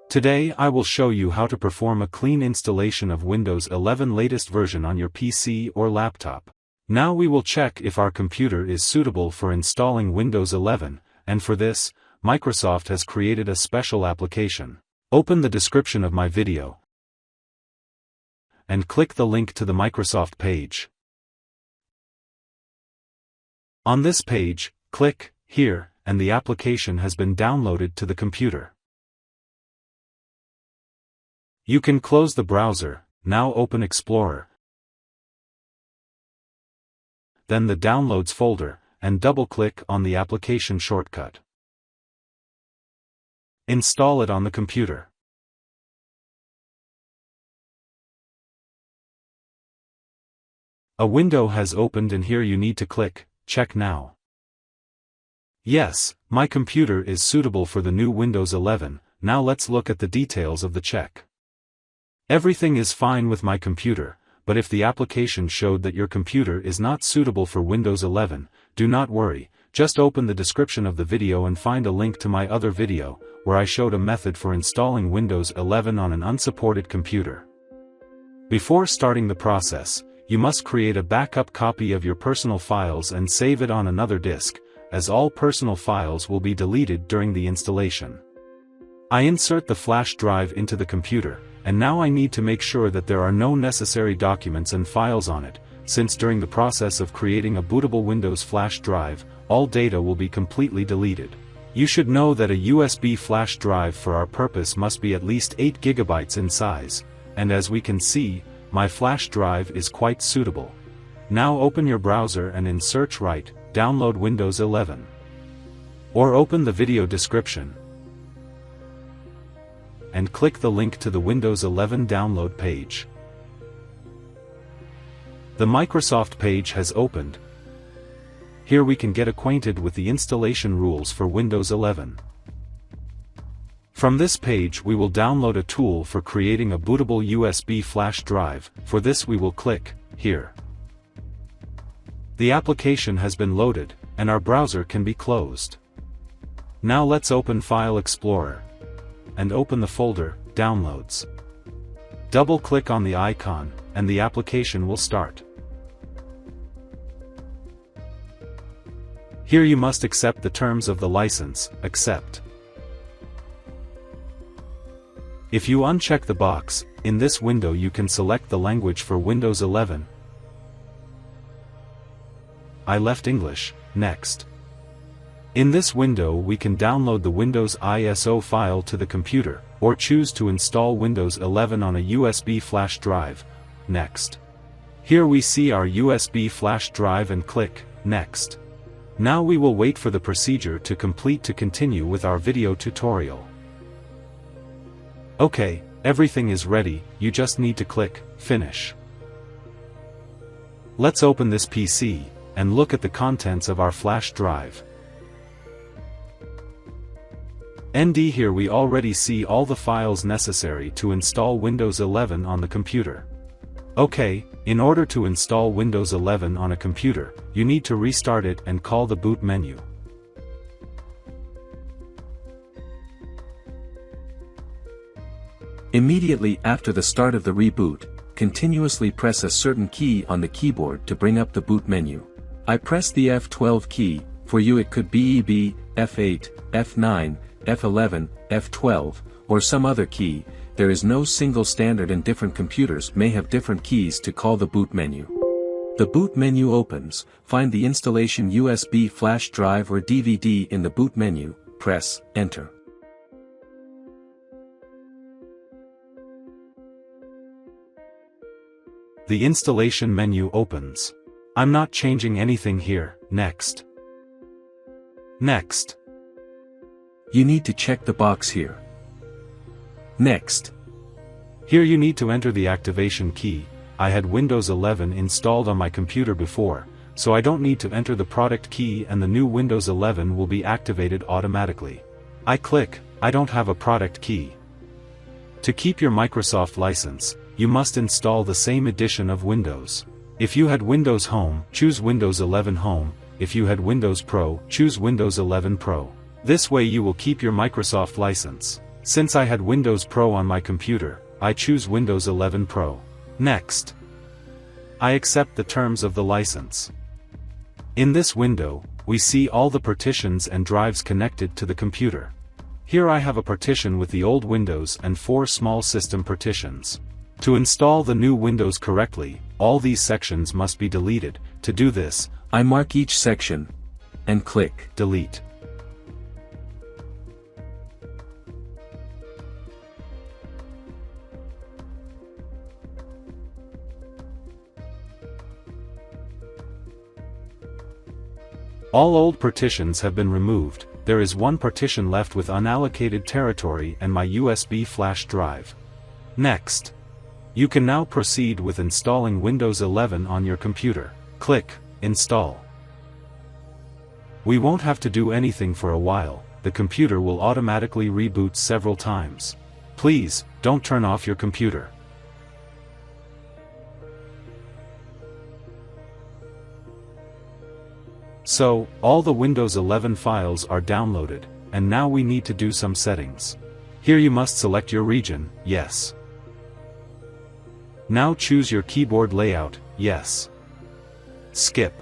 Today I will show you how to perform a clean installation of Windows 11 latest version on your PC or laptop. Now we will check if our computer is suitable for installing Windows 11, and for this, Microsoft has created a special application. Open the description of my video and click the link to the Microsoft page. On this page, click here, and the application has been downloaded to the computer. You can close the browser. Now open Explorer, then the Downloads folder, and double-click on the application shortcut. Install it on the computer. A window has opened and here you need to click Check Now. Yes, my computer is suitable for the new Windows 11. Now let's look at the details of the check. Everything is fine with my computer, but if the application showed that your computer is not suitable for Windows 11, do not worry, just open the description of the video and find a link to my other video, where I showed a method for installing Windows 11 on an unsupported computer. Before starting the process, you must create a backup copy of your personal files and save it on another disk, as all personal files will be deleted during the installation. I insert the flash drive into the computer, and now I need to make sure that there are no necessary documents and files on it, since during the process of creating a bootable Windows flash drive, all data will be completely deleted. You should know that a USB flash drive for our purpose must be at least 8 GB in size, and as we can see, my flash drive is quite suitable. Now open your browser and in search write, Download Windows 11. Or open the video description and click the link to the Windows 11 download page. The Microsoft page has opened. Here we can get acquainted with the installation rules for Windows 11. From this page we will download a tool for creating a bootable USB flash drive. For this we will click here. The application has been loaded, and our browser can be closed. Now let's open File Explorer and open the folder, Downloads. Double-click on the icon, and the application will start. Here you must accept the terms of the license, accept. If you uncheck the box, in this window you can select the language for Windows 11. I left English, next. In this window we can download the Windows ISO file to the computer, or choose to install Windows 11 on a USB flash drive, next. Here we see our USB flash drive and click, next. Now we will wait for the procedure to complete to continue with our video tutorial. Okay, everything is ready, you just need to click, finish. Let's open this PC, and look at the contents of our flash drive. Here we already see all the files necessary to install Windows 11 on the computer. Okay, in order to install Windows 11 on a computer, you need to restart it and call the boot menu. Immediately after the start of the reboot, continuously press a certain key on the keyboard to bring up the boot menu. I press the F12 key, for you it could be EB, F8, F9, F11, F12, or some other key. There is no single standard and different computers may have different keys to call the boot menu. The boot menu opens, find the installation USB flash drive or DVD in the boot menu, press Enter. The installation menu opens. I'm not changing anything here, next. Next. You need to check the box here. Next. Here you need to enter the activation key. I had Windows 11 installed on my computer before, so I don't need to enter the product key and the new Windows 11 will be activated automatically. I click, I don't have a product key. To keep your Microsoft license, you must install the same edition of Windows. If you had Windows Home, choose Windows 11 Home. If you had Windows Pro, choose Windows 11 Pro. This way you will keep your Microsoft license. Since I had Windows Pro on my computer, I choose Windows 11 Pro. Next, I accept the terms of the license. In this window, we see all the partitions and drives connected to the computer. Here I have a partition with the old Windows and 4 small system partitions. To install the new Windows correctly, all these sections must be deleted. To do this, I mark each section and click Delete. All old partitions have been removed. There is one partition left with unallocated territory and my USB flash drive. Next, you can now proceed with installing Windows 11 on your computer. Click Install. We won't have to do anything for a while. The computer will automatically reboot several times. Please, don't turn off your computer. So, all the Windows 11 files are downloaded, and now we need to do some settings. Here you must select your region, yes. Now choose your keyboard layout, yes. Skip.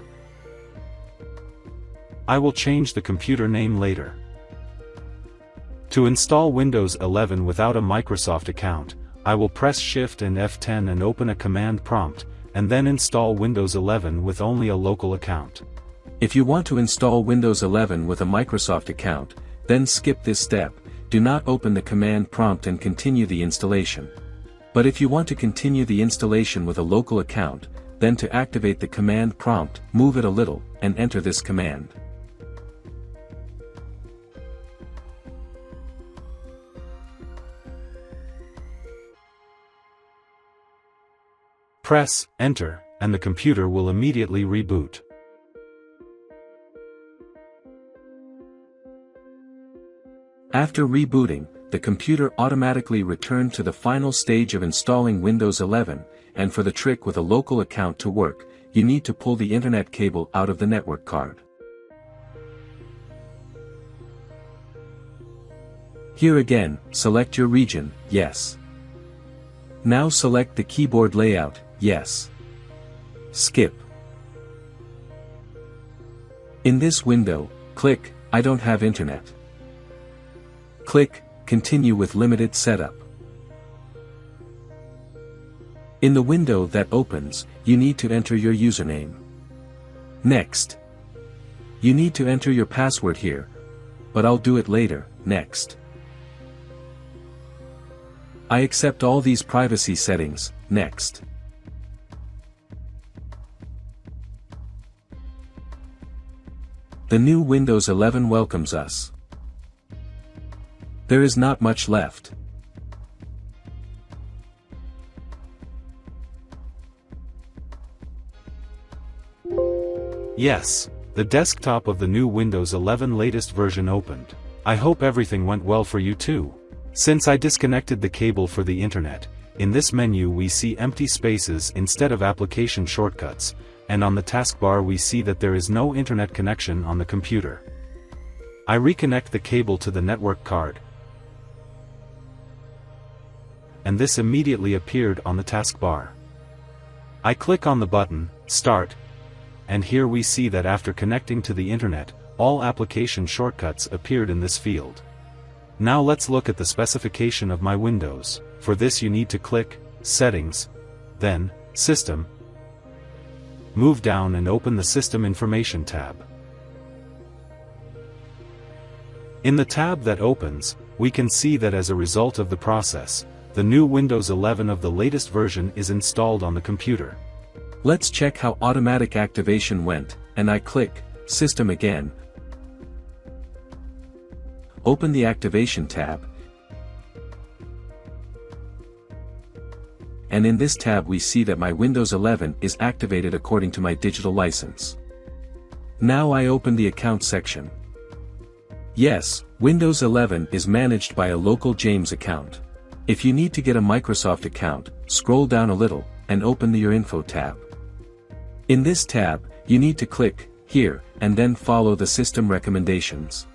I will change the computer name later. To install Windows 11 without a Microsoft account, I will press Shift and F10 and open a command prompt, and then install Windows 11 with only a local account. If you want to install Windows 11 with a Microsoft account, then skip this step. Do not open the command prompt and continue the installation. But if you want to continue the installation with a local account, then to activate the command prompt, move it a little, and enter this command. Press Enter, and the computer will immediately reboot. After rebooting, the computer automatically returned to the final stage of installing Windows 11, and for the trick with a local account to work, you need to pull the Internet cable out of the network card. Here again, select your region, yes. Now select the keyboard layout, yes. Skip. In this window, click, I don't have Internet. Click, Continue with limited setup. In the window that opens, you need to enter your username. Next, you need to enter your password here, but I'll do it later. Next, I accept all these privacy settings. Next. The new Windows 11 welcomes us. There is not much left. Yes, the desktop of the new Windows 11 latest version opened. I hope everything went well for you too. Since I disconnected the cable for the internet, in this menu we see empty spaces instead of application shortcuts, and on the taskbar we see that there is no internet connection on the computer. I reconnect the cable to the network card, and this immediately appeared on the taskbar. I click on the button, Start, and here we see that after connecting to the internet, all application shortcuts appeared in this field. Now let's look at the specification of my Windows. For this you need to click, Settings, then, System. Move down and open the System Information tab. In the tab that opens, we can see that as a result of the process, the new Windows 11 of the latest version is installed on the computer. Let's check how automatic activation went, and I click, System again. Open the Activation tab. And in this tab we see that my Windows 11 is activated according to my digital license. Now I open the Account section. Yes, Windows 11 is managed by a local James account. If you need to get a Microsoft account, scroll down a little, and open the Your Info tab. In this tab, you need to click, here, and then follow the system recommendations.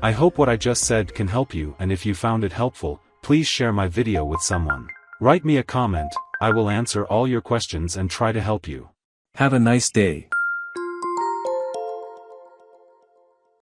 I hope what I just said can help you, and if you found it helpful, please share my video with someone. Write me a comment, I will answer all your questions and try to help you. Have a nice day.